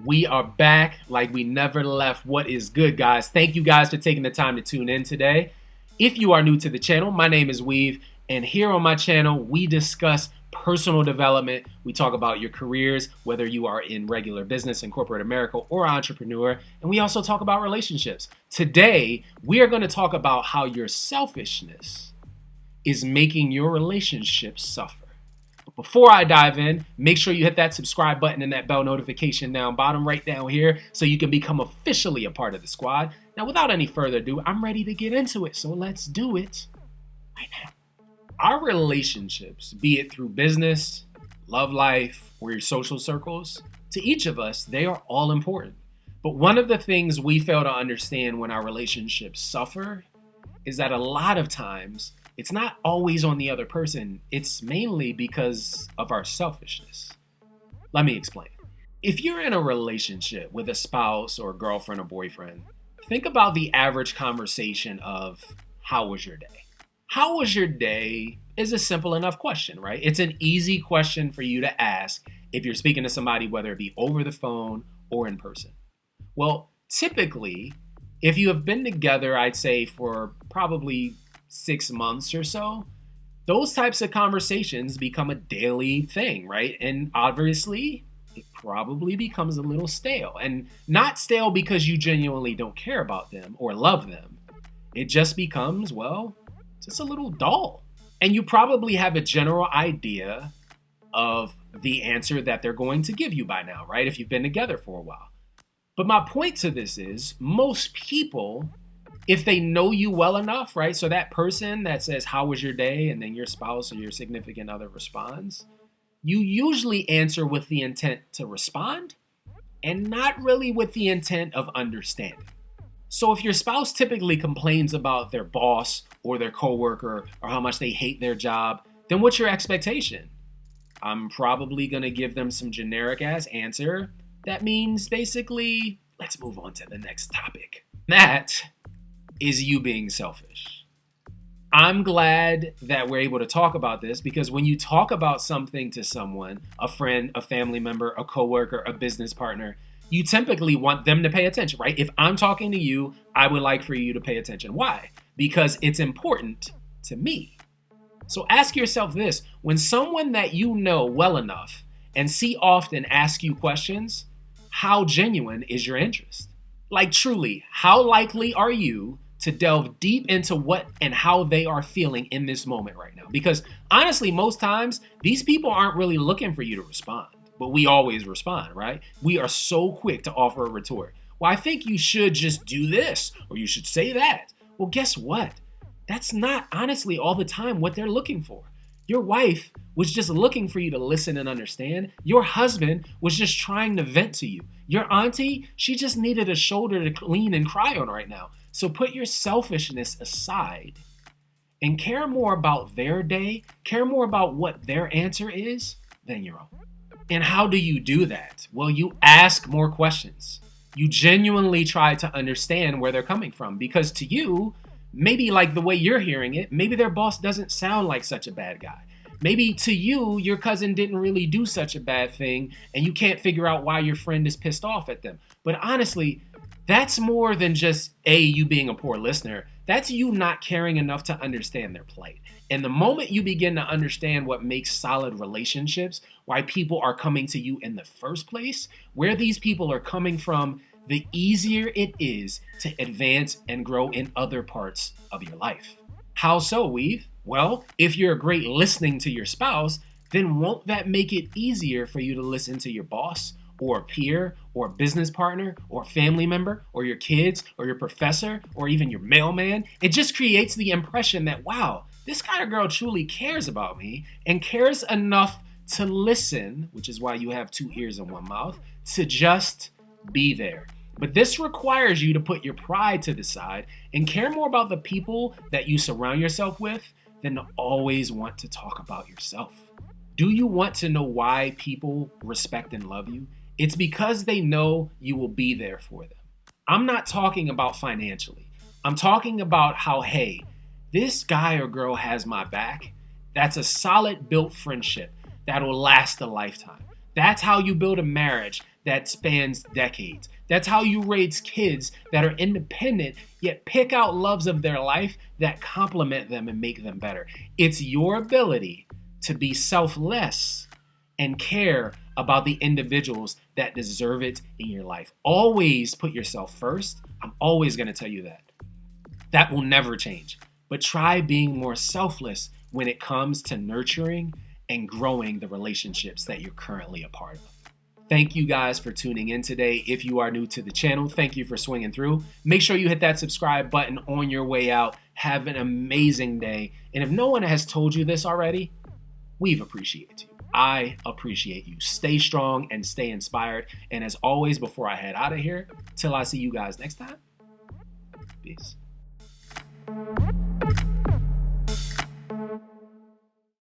We are back like we never left. What is good, guys? Thank you guys for taking the time to tune in today. If you are new to the channel, my name is Weav, and here on my channel, we discuss personal development. We talk about your careers, whether you are in regular business in corporate America or entrepreneur, and we also talk about relationships. Today, we are going to talk about how your selfishness is making your relationships suffer. Before I dive in, make sure you hit that subscribe button and that bell notification down bottom right down here so you can become officially a part of the squad. Now, without any further ado, I'm ready to get into it, so let's do it right now. Our relationships, be it through business, love life, or your social circles, to each of us, they are all important. But one of the things we fail to understand when our relationships suffer is that a lot of times, it's not always on the other person. It's mainly because of our selfishness. Let me explain. If you're in a relationship with a spouse or a girlfriend or boyfriend, think about the average conversation of, how was your day? How was your day is a simple enough question, right? It's an easy question for you to ask if you're speaking to somebody, whether it be over the phone or in person. Well, typically, if you have been together, I'd say for probably 6 months or so, those types of conversations become a daily thing, right? And obviously, it probably becomes a little stale. And not stale because you genuinely don't care about them or love them. It just becomes, well, just a little dull. And you probably have a general idea of the answer that they're going to give you by now, right? If you've been together for a while. But my point to this is, most people, if they know you well enough, right? So that person that says, how was your day? And then your spouse or your significant other responds, you usually answer with the intent to respond and not really with the intent of understanding. So if your spouse typically complains about their boss or their coworker or how much they hate their job, then what's your expectation? I'm probably going to give them some generic ass answer. That means basically, let's move on to the next topic. That is you being selfish. I'm glad that we're able to talk about this because when you talk about something to someone, a friend, a family member, a coworker, a business partner, you typically want them to pay attention, right? If I'm talking to you, I would like for you to pay attention. Why? Because it's important to me. So ask yourself this: when someone that you know well enough and see often ask you questions, how genuine is your interest? Like truly, how likely are you to delve deep into what and how they are feeling in this moment right now? Because honestly, most times, these people aren't really looking for you to respond, but we always respond, right? We are so quick to offer a retort. Well, I think you should just do this, or you should say that. Well, guess what? That's not honestly all the time what they're looking for. Your wife was just looking for you to listen and understand. Your husband was just trying to vent to you. Your auntie, she just needed a shoulder to lean and cry on right now. So put your selfishness aside and care more about their day, care more about what their answer is than your own. And how do you do that? Well, you ask more questions. You genuinely try to understand where they're coming from, because to you, maybe like the way you're hearing it, maybe their boss doesn't sound like such a bad guy. Maybe to you, your cousin didn't really do such a bad thing and you can't figure out why your friend is pissed off at them. But honestly, that's more than just you being a poor listener. That's you not caring enough to understand their plight. And the moment you begin to understand what makes solid relationships, why people are coming to you in the first place, where these people are coming from, the easier it is to advance and grow in other parts of your life. How so, Weav? Well, if you're great listening to your spouse, then won't that make it easier for you to listen to your boss or a peer or a business partner or a family member or your kids or your professor or even your mailman? It just creates the impression that, wow, this guy or girl truly cares about me and cares enough to listen, which is why you have 2 ears and 1 mouth, to just be there. But this requires you to put your pride to the side and care more about the people that you surround yourself with than to always want to talk about yourself. Do you want to know why people respect and love you? It's because they know you will be there for them. I'm not talking about financially. I'm talking about how, hey, this guy or girl has my back. That's a solid built friendship that'll last a lifetime. That's how you build a marriage that spans decades. That's how you raise kids that are independent, yet pick out loves of their life that complement them and make them better. It's your ability to be selfless and care about the individuals that deserve it in your life. Always put yourself first. I'm always going to tell you that. That will never change. But try being more selfless when it comes to nurturing and growing the relationships that you're currently a part of. Thank you guys for tuning in today. If you are new to the channel, thank you for swinging through. Make sure you hit that subscribe button on your way out. Have an amazing day. And if no one has told you this already, Weav appreciates you. I appreciate you. Stay strong and stay inspired. And as always, before I head out of here, till I see you guys next time, peace.